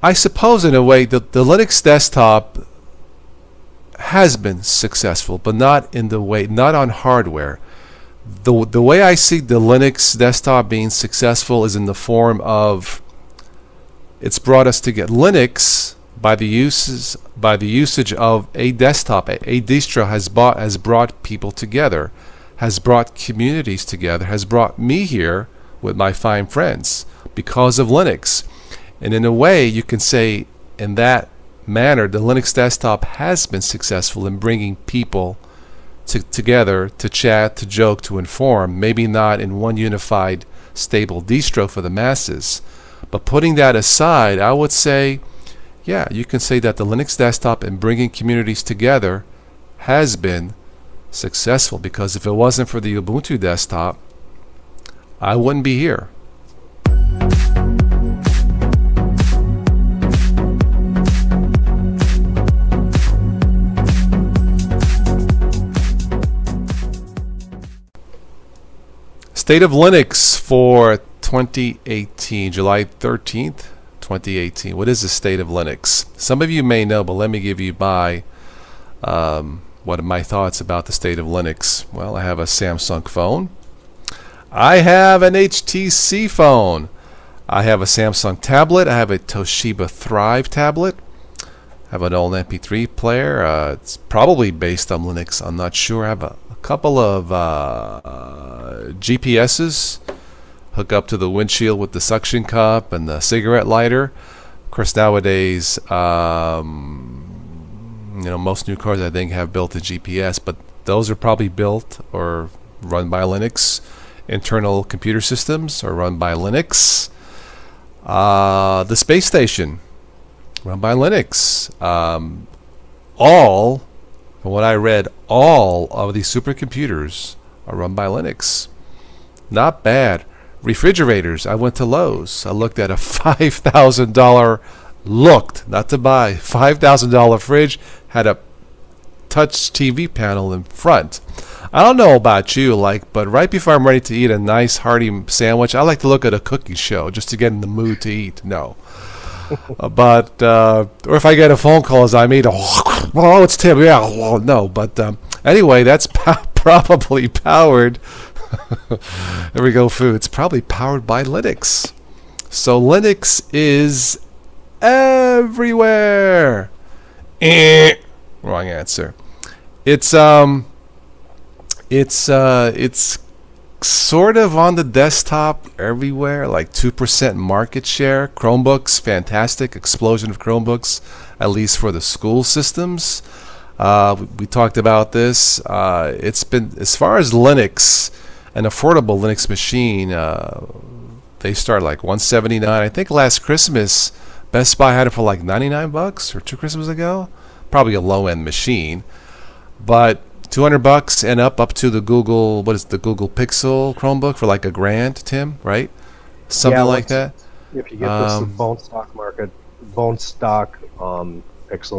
I suppose in a way the Linux desktop has been successful, but not in the way, not on hardware. The way I see the Linux desktop being successful is in the form of it's brought us to get Linux by the usage of a desktop. A distro has brought people together, has brought communities together, has brought me here with my fine friends because of Linux. And in a way, you can say in that manner, the Linux desktop has been successful in bringing people together to chat, to joke, to inform, maybe not in one unified, stable distro for the masses. But putting that aside, I would say, yeah, you can say that the Linux desktop in bringing communities together has been successful, because if it wasn't for the Ubuntu desktop, I wouldn't be here. State of Linux for 2018, July 13th, 2018. What is the state of Linux? Some of you may know, but let me give you my what are my thoughts about the state of Linux. Well, I have a Samsung phone. I have an HTC phone. I have a Samsung tablet. I have a Toshiba Thrive tablet. I have an old MP3 player. It's probably based on Linux. I'm not sure. I have a couple of GPSs. Hook up to the windshield with the suction cup and the cigarette lighter. Of course, nowadays, most new cars I think have built a GPS, but those are probably built or run by Linux. Internal computer systems are run by Linux. The space station, run by Linux. From what I read, all of these supercomputers are run by Linux. Not bad. Refrigerators. I went to Lowe's. I looked at a $5,000, not to buy, $5,000 fridge, had a touch TV panel in front. I don't know about you, but right before I'm ready to eat a nice hearty sandwich, I like to look at a cooking show just to get in the mood to eat. No. Or if I get a phone call as I'm eating, oh, it's Tim. Yeah, no. But anyway, that's probably powered. There we go, food. It's probably powered by Linux. So Linux is everywhere. Wrong answer. It's sort of on the desktop everywhere, like 2% market share. Chromebooks, fantastic explosion of Chromebooks, at least for the school systems. We talked about this. It's been, as far as Linux, an affordable Linux machine, they start like $179. I think last Christmas, Best Buy had it for like $99 or 2 Christmases ago. Probably a low-end machine, but $200 and up to the Google, what is the Google Pixel Chromebook for like $1,000, Tim, right? Something like that. If you get this bone stock market, Pixel,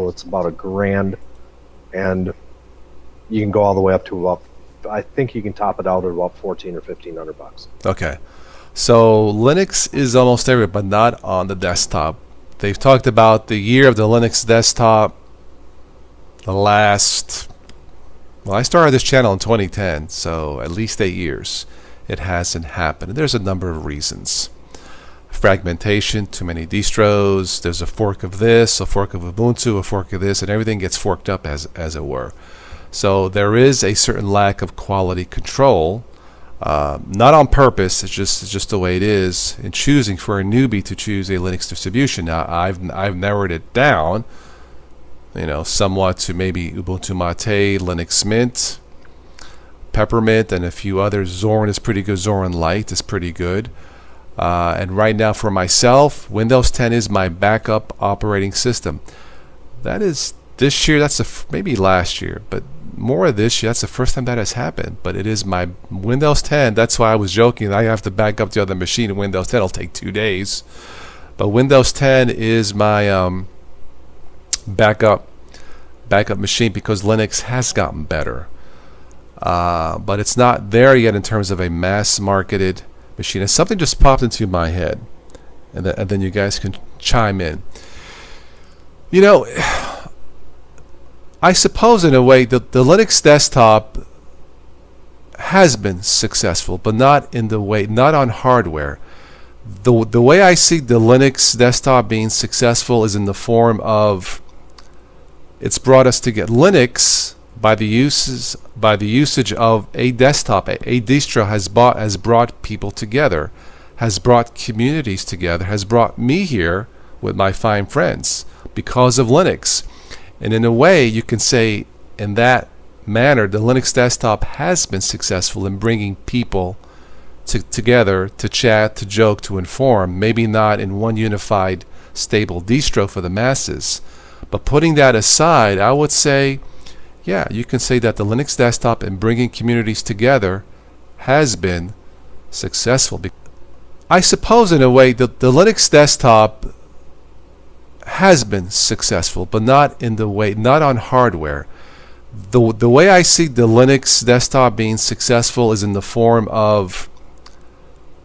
it's about $1,000, and you can go all the way up to about, I think you can top it out at about $1,400 or $1,500. Okay, so Linux is almost everywhere, but not on the desktop. They've talked about the year of the Linux desktop. I started this channel in 2010, so at least 8 years. It hasn't happened. And there's a number of reasons. Fragmentation, too many distros, there's a fork of this, a fork of Ubuntu, a fork of this, and everything gets forked up as it were. So there is a certain lack of quality control, not on purpose, it's just the way it is, in choosing for a newbie to choose a Linux distribution. Now, I've narrowed it down, somewhat to maybe Ubuntu Mate, Linux Mint, Peppermint, and a few others. Zorin is pretty good. Zorin Lite is pretty good. And right now for myself, Windows 10 is my backup operating system. That is this year, maybe last year, but more this year, that's the first time that has happened. But it is my Windows 10. That's why I was joking. I have to back up the other machine. Windows 10 will take 2 days. But Windows 10 is my backup machine, because Linux has gotten better, but it's not there yet in terms of a mass marketed machine. And something just popped into my head, and then you guys can chime in. You know, I suppose in a way the Linux desktop has been successful, but not in the way, not on hardware. The way I see the Linux desktop being successful is in the form of it's brought us to get Linux by the usage of a desktop. A distro has brought people together, has brought communities together, has brought me here with my fine friends because of Linux. And in a way, you can say in that manner, the Linux desktop has been successful in bringing people together to chat, to joke, to inform, maybe not in one unified, stable distro for the masses. But putting that aside, I would say, yeah, you can say that the Linux desktop in bringing communities together has been successful. I suppose in a way the Linux desktop has been successful, but not in the way, not on hardware. The way I see the Linux desktop being successful is in the form of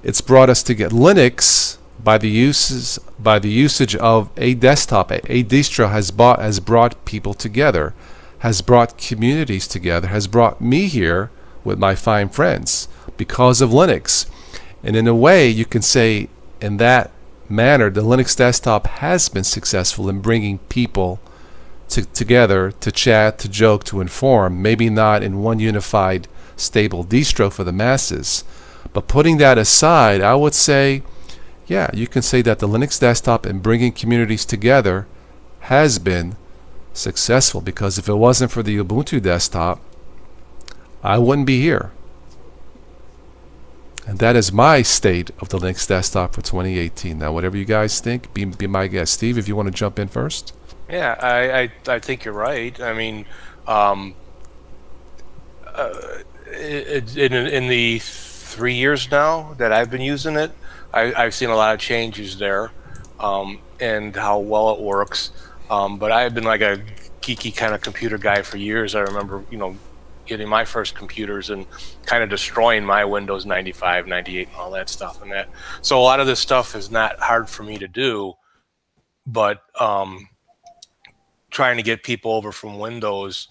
it's brought us to get Linux by the usage of a desktop. A distro has brought people together, has brought communities together, has brought me here with my fine friends because of Linux. And in a way, you can say in that manner, the Linux desktop has been successful in bringing people together to chat, to joke, to inform, maybe not in one unified, stable distro for the masses. But putting that aside, I would say, yeah, you can say that the Linux desktop in bringing communities together has been successful, because if it wasn't for the Ubuntu desktop, I wouldn't be here. And that is my state of the Linux desktop for 2018. Now, whatever you guys think, be my guest. Steve, if you want to jump in first. Yeah, I think you're right. I mean, in the 3 years now that I've been using it, I've seen a lot of changes there, and how well it works. But I've been like a geeky kind of computer guy for years. I remember, getting my first computers and kind of destroying my Windows 95, 98, and all that stuff. So a lot of this stuff is not hard for me to do, but trying to get people over from Windows,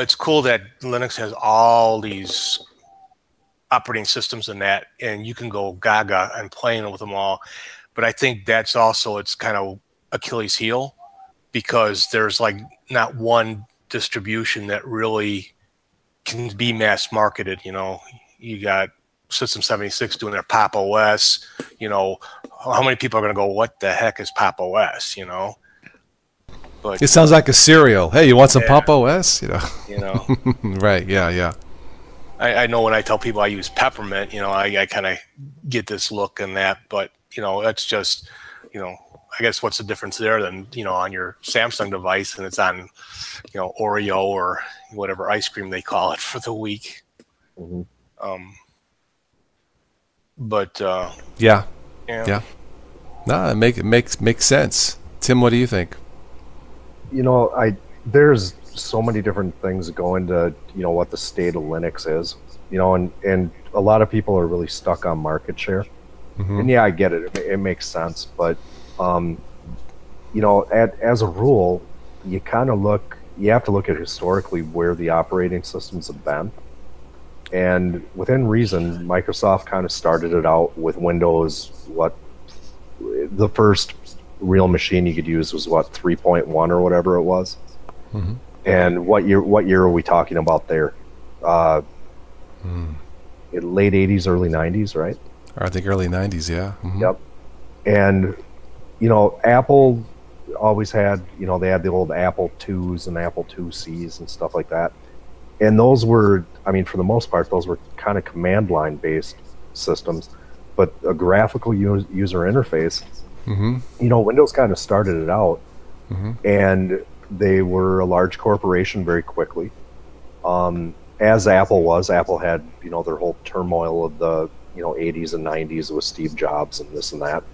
it's cool that Linux has all these operating systems in that, and you can go gaga and playing with them all. But I think that's also its kind of Achilles heel, because there's like not one distribution that really can be mass marketed. You got System 76 doing their Pop OS. How many people are going to go, what the heck is Pop OS? But it sounds like a cereal. Hey, you want some Pop OS? Right? Yeah. I know when I tell people I use Peppermint, I kind of get this look and that, but that's just, I guess what's the difference there than, on your Samsung device and it's on, Oreo or whatever ice cream they call it for the week. Mm-hmm. Yeah. No, it makes sense. Tim, what do you think? There's so many different things that go into what the state of Linux is, and a lot of people are really stuck on market share. Mm-hmm. And yeah, I get it. It makes sense, but as a rule, you have to look at historically where the operating systems have been. And within reason, Microsoft kind of started it out with Windows. The first real machine you could use was 3.1 or whatever it was. Mm-hmm. And what year are we talking about there? Late 80s, early 90s, right? I think early 90s, yeah. Mm-hmm. Yep. And Apple always had, they had the old Apple IIs and Apple IICs and stuff like that. And those were, for the most part, those were kind of command line based systems, but a graphical user interface. Mm-hmm. Windows kind of started it out, mm-hmm. and they were a large corporation very quickly. As Apple had, their whole turmoil of the, 80s and 90s with Steve Jobs and this and that.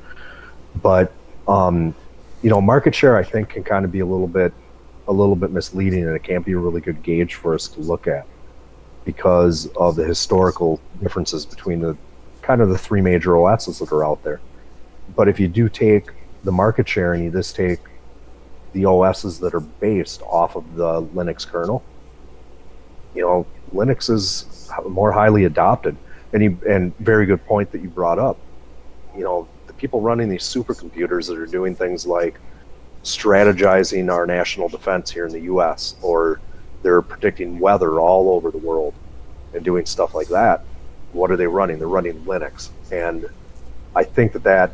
But, market share, I think, can kind of be a little bit misleading, and it can't be a really good gauge for us to look at because of the historical differences between the three major OSs that are out there. But if you do take the market share and you just take the OSs that are based off of the Linux kernel, Linux is more highly adopted. And very good point that you brought up. The people running these supercomputers that are doing things like strategizing our national defense here in the U.S., or they're predicting weather all over the world and doing stuff like that. What are they running? They're running Linux. And I think that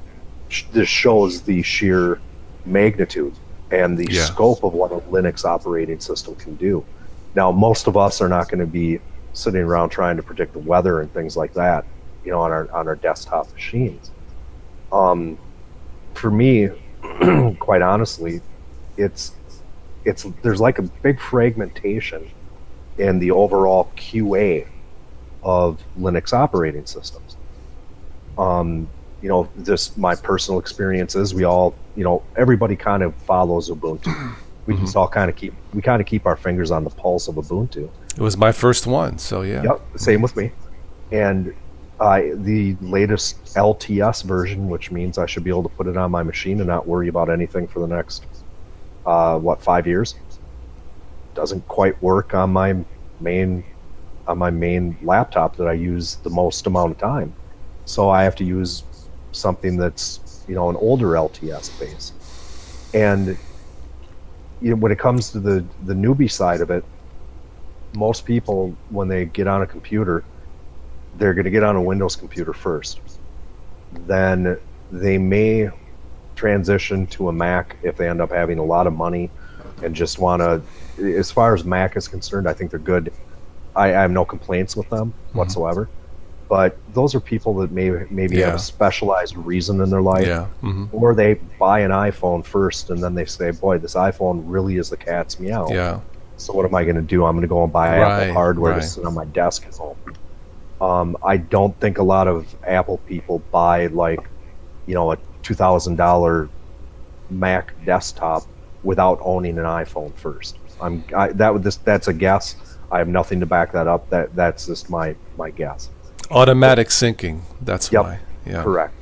this shows the sheer magnitude and the scope of what a Linux operating system can do. Now, most of us are not going to be sitting around trying to predict the weather and things like that, on our desktop machines. For me, quite honestly, there's like a big fragmentation in the overall QA of Linux operating systems. Just my personal experience is we all, everybody kind of follows Ubuntu. We just all kind of keep our fingers on the pulse of Ubuntu. It was my first one, so yeah. Yep, same with me. And the latest LTS version, which means I should be able to put it on my machine and not worry about anything for the next 5 years, doesn't quite work on my main laptop that I use the most amount of time. So I have to use something that's an older LTS base. And when it comes to the newbie side of it, most people, when they get on a computer, they're going to get on a Windows computer first. Then they may transition to a Mac if they end up having a lot of money and just want to. As far as Mac is concerned, I think they're good. I have no complaints with them whatsoever. But those are people that maybe have a specialized reason in their life, or they buy an iPhone first and then they say, "Boy, this iPhone really is the cat's meow." Yeah. So what am I going to do? I'm going to go and buy Apple hardware to sit on my desk at home. I don't think a lot of Apple people buy a $2,000 Mac desktop without owning an iPhone first. That's a guess. I have nothing to back that up. That's just my guess. Automatic syncing. That's why. Yeah. Correct.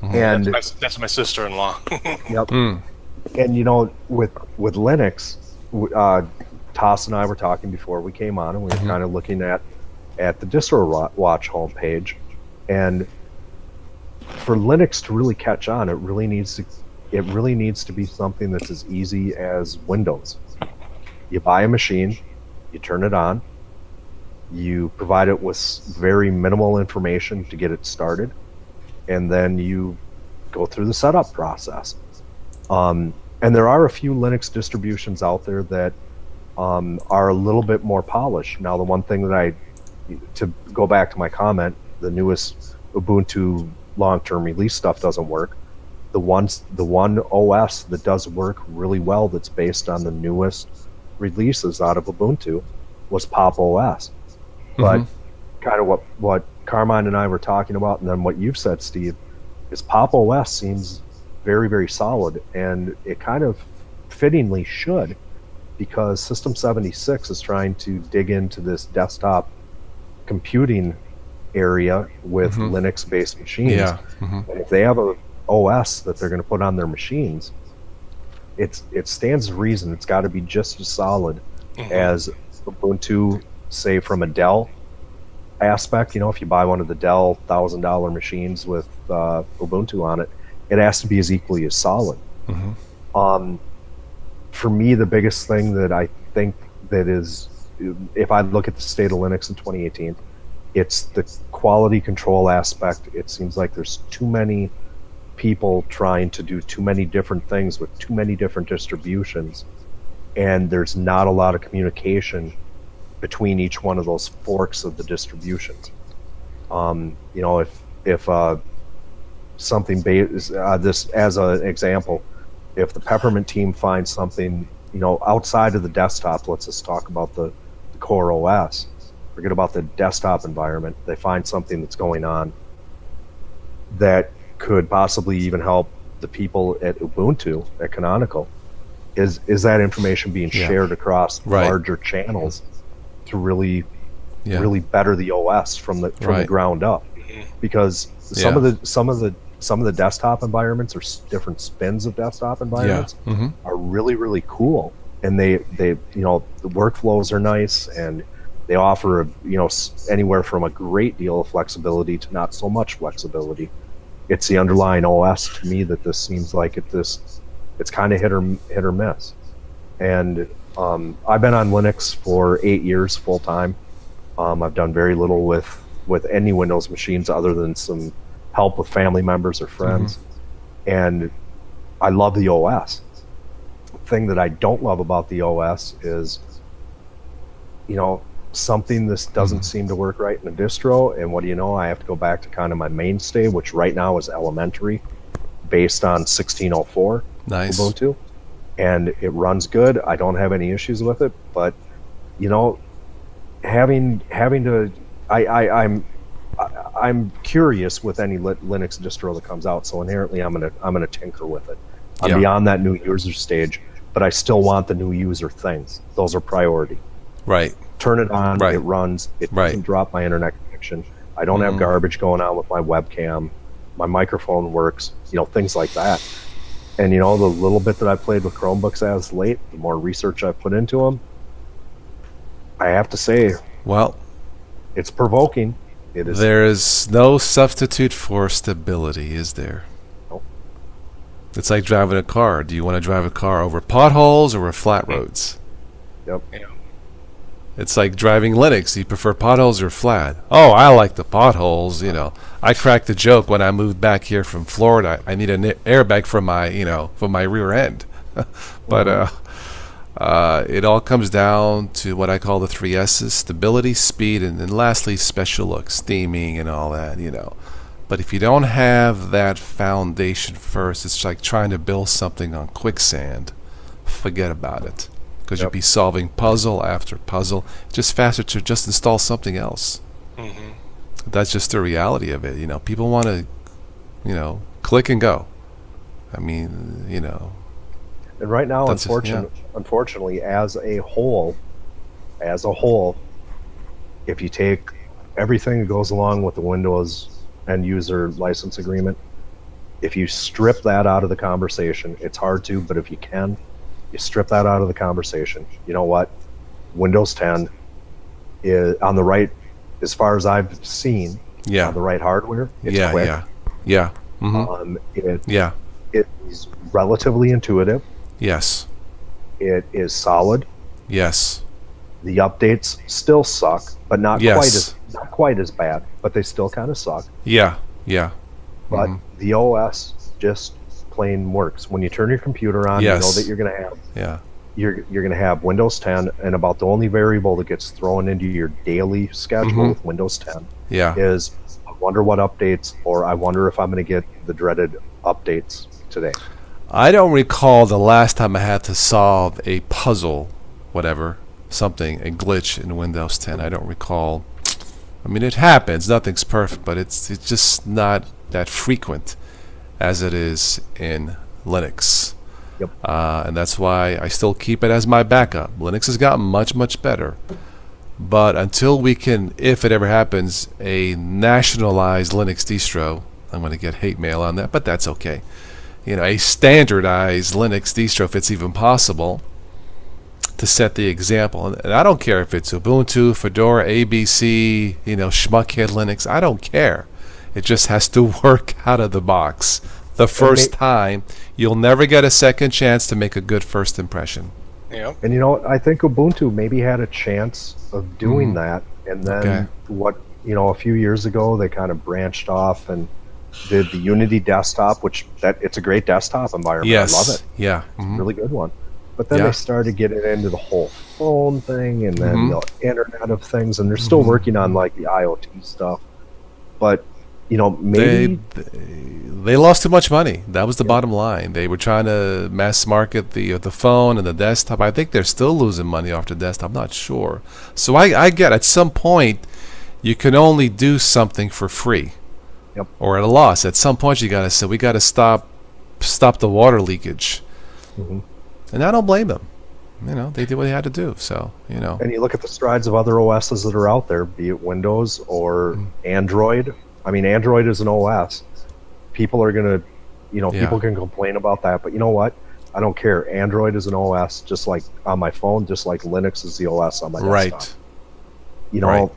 And that's my sister-in-law. Yep. And with Linux, Toss and I were talking before we came on, and we were kind of looking at the DistroWatch homepage, and for Linux to really catch on, it really needs to be something that's as easy as Windows. You buy a machine, you turn it on, you provide it with very minimal information to get it started, and then you go through the setup process. And there are a few Linux distributions out there that are a little bit more polished. Now, the one thing that to go back to my comment, the newest Ubuntu long-term release stuff doesn't work. The one OS that does work really well, that's based on the newest releases out of Ubuntu, was Pop OS. But kind of what Carmine and I were talking about, and then what you've said, Steve, is Pop OS seems very, very solid, and it kind of fittingly should, because System 76 is trying to dig into this desktop computing area with Linux-based machines. Yeah. And if they have a OS that they're going to put on their machines, it stands to reason it's got to be just as solid as Ubuntu, say, from a Dell aspect. If you buy one of the Dell $1,000 machines with Ubuntu on it, it has to be as equally as solid. For me, the biggest thing that I think that is, if I look at the state of Linux in 2018, it's the quality control aspect. It seems like there's too many people trying to do too many different things with too many different distributions, and there's not a lot of communication between each one of those forks of the distributions. If something this as an example, if the Peppermint team finds something, outside of the desktop, let's just talk about the core OS, forget about the desktop environment, they find something that's going on that could possibly even help the people at Ubuntu, at Canonical, is that information being shared across larger channels to really better the OS from the ground up? Because some of the some of the desktop environments or different spins of desktop environments are really, really cool. And they the workflows are nice, and they offer, anywhere from a great deal of flexibility to not so much flexibility. It's the underlying OS to me that this seems like it's kind of hit or miss. And I've been on Linux for 8 years full time. I've done very little with any Windows machines other than some help with family members or friends. And I love the OS. The thing that I don't love about the OS is, something this doesn't seem to work right in a distro, and what do you know, I have to go back to kind of my mainstay, which right now is Elementary, based on 1604 Nice. Ubuntu, and it runs good. I don't have any issues with it, but having to, I'm curious with any Linux distro that comes out, so inherently I'm gonna tinker with it. I'm beyond that new user stage, but I still want the new user things. Those are priority. Right. Turn it on, Right. it runs, it doesn't drop my internet connection. I don't have garbage going on with my webcam. My microphone works, things like that. And the little bit that I played with Chromebooks as late, the more research I put into them, I have to say, Well, it's provoking. It is. there is no substitute for stability, is there? Nope. It's like driving a car. Do you want to drive a car over potholes or over flat roads? Yep. It's like driving Linux. Do you prefer potholes or flat? Oh, I like the potholes. I cracked the joke when I moved back here from Florida. I need an airbag for my rear end. But it all comes down to what I call the 3 S's: stability, speed, and then lastly, special looks, theming, and all that. But if you don't have that foundation first, it's like trying to build something on quicksand. Forget about it. Because you'll be solving puzzle after puzzle. It's just faster to just install something else. That's just the reality of it. People want to, click and go. I mean, And right now, That's unfortunately, as a whole, if you take everything that goes along with the Windows end user license agreement, if you strip that out of the conversation, it's hard to, but if you can, you strip that out of the conversation. You know what? Windows 10 is on the right, as far as I've seen, on the right hardware. It's quick. It is relatively intuitive. Yes. It is solid. Yes. The updates still suck, but not Yes. quite as bad. But they still kind of suck. Yeah. But the OS just plain works. When you turn your computer on, you know that you're going to have you're going to have Windows 10, and about the only variable that gets thrown into your daily schedule with Windows 10 is I wonder what updates, or I wonder if I'm going to get the dreaded updates today. I don't recall the last time I had to solve a puzzle, whatever, something, a glitch in Windows 10. I don't recall. I mean, it happens. Nothing's perfect, but it's just not that frequent as it is in Linux. Yep. And that's why I still keep it as my backup. Linux has gotten much, much better. But until we can, if it ever happens, a nationalized Linux distro, I'm going to get hate mail on that, but that's okay. A standardized Linux distro, if it's even possible, to set the example. And I don't care if it's Ubuntu, Fedora, ABC, Schmuckhead Linux. I don't care. It just has to work out of the box. The first time, you'll never get a second chance to make a good first impression. Yeah. And I think Ubuntu maybe had a chance of doing that, and then a few years ago they kind of branched off and did the Unity desktop, which it's a great desktop environment. Yes. I love it. Yeah. It's a really good one. But then they started getting into the whole phone thing, and then the Internet of Things, and they're still working on like the IoT stuff. But maybe they lost too much money. That was the bottom line. They were trying to mass market the phone and the desktop. I think they're still losing money off the desktop. I'm not sure. So I get at some point you can only do something for free, or at a loss. At some point you got to say we got to stop the water leakage, and I don't blame them. They did what they had to do. So And you look at the strides of other OSs that are out there, be it Windows or Android. I mean, Android is an OS, people are going to, Yeah. people can complain about that, but you know what? I don't care. Android is an OS just like on my phone, just like Linux is the OS on my desktop. Right. Right.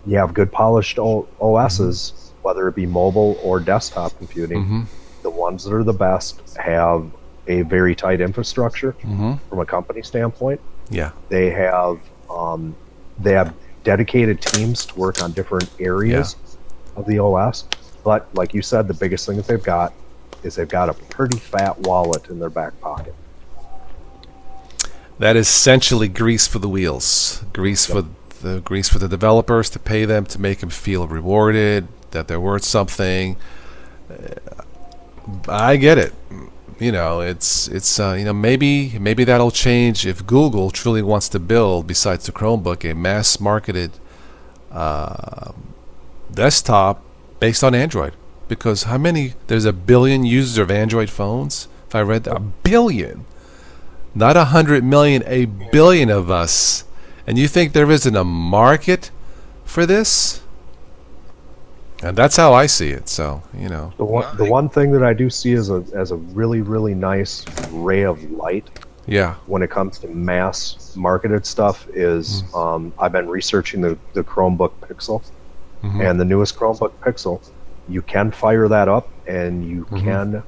You have good polished OSs, whether it be mobile or desktop computing. The ones that are the best have a very tight infrastructure from a company standpoint. Yeah. They have dedicated teams to work on different areas of the OS. But like you said, the biggest thing that they've got is they've got a pretty fat wallet in their back pocket. That is essentially grease for the wheels. Grease for the developers, to pay them, to make them feel rewarded, that they're worth something. I get it. It's maybe that'll change if Google truly wants to build, besides the Chromebook, a mass marketed desktop based on Android. Because there's 1 billion users of Android phones. If I read that, 1 billion, not 100 million, 1 billion of us. And you think there isn't a market for this? And that's how I see it. So, The one thing that I do see as a really, really nice ray of light when it comes to mass marketed stuff is I've been researching the Chromebook Pixel. And the newest Chromebook Pixel, you can fire that up and you can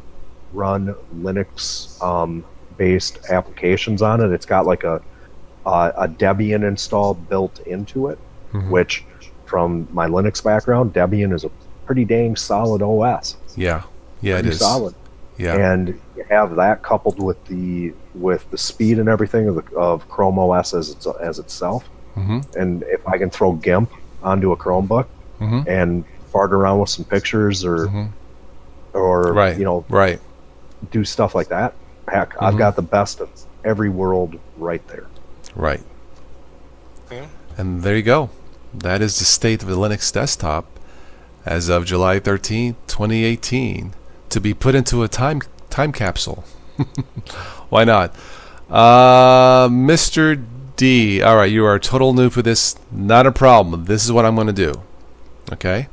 run Linux based applications on it. It's got like a Debian install built into it, which from my Linux background, Debian is a pretty dang solid OS. Yeah, it is solid. Yeah, and you have that coupled with the speed and everything of Chrome OS as itself. And if I can throw GIMP onto a Chromebook and fart around with some pictures or do stuff like that, heck, I've got the best of every world right there. Right. And there you go. That is the state of the Linux desktop as of July 13th, 2018, to be put into a time capsule. Why not? Mr. D, all right, you are a total noob for this. Not a problem. This is what I'm going to do. Okay?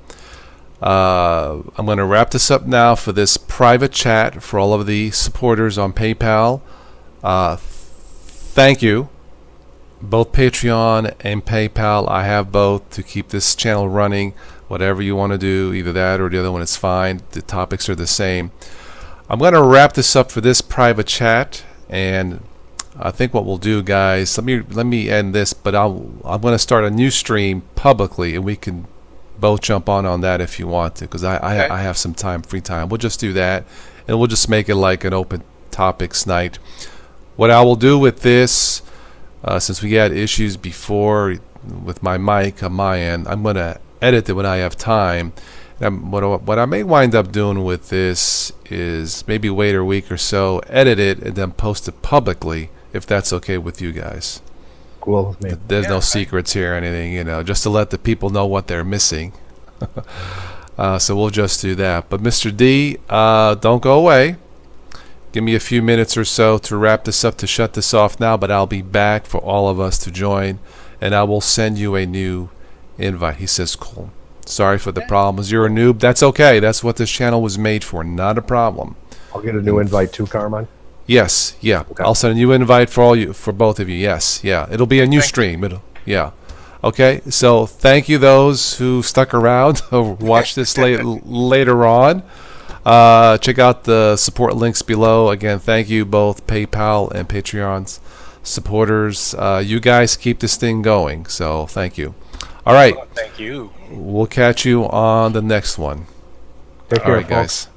I'm going to wrap this up now for this private chat for all of the supporters on PayPal. Thank you. Both Patreon and PayPal. I have both to keep this channel running. Whatever you want to do, either that or the other one, is fine. The topics are the same. I'm going to wrap this up for this private chat, and I think what we'll do, guys, let me end this, but I'm going to start a new stream publicly, and we can both jump on that if you want to, because I have some free time. We'll just do that, and we'll just make it like an open topics night. What I will do with this, since we had issues before with my mic on my end, I'm going to edit it when I have time. And what I may wind up doing with this is maybe wait a week or so, edit it, and then post it publicly, if that's okay with you guys. Cool with me. There's no secrets here or anything, just to let the people know what they're missing. So we'll just do that. But Mr. D, don't go away. Give me a few minutes or so to wrap this up, to shut this off now, but I'll be back for all of us to join, and I will send you a new invite. He says, cool. Sorry for the problems. You're a noob. That's okay. That's what this channel was made for. Not a problem. I'll get a new invite too, Carmine. Yes. Yeah. Okay. I'll send a new invite for both of you. Yes. Yeah. It'll be a new stream. Yeah. Okay. So thank you those who stuck around or watch this later on. Check out the support links below. Again, thank you both PayPal and Patreon's supporters. You guys keep this thing going. So thank you. All right. Thank you. We'll catch you on the next one. Take care, all right, folks. guys.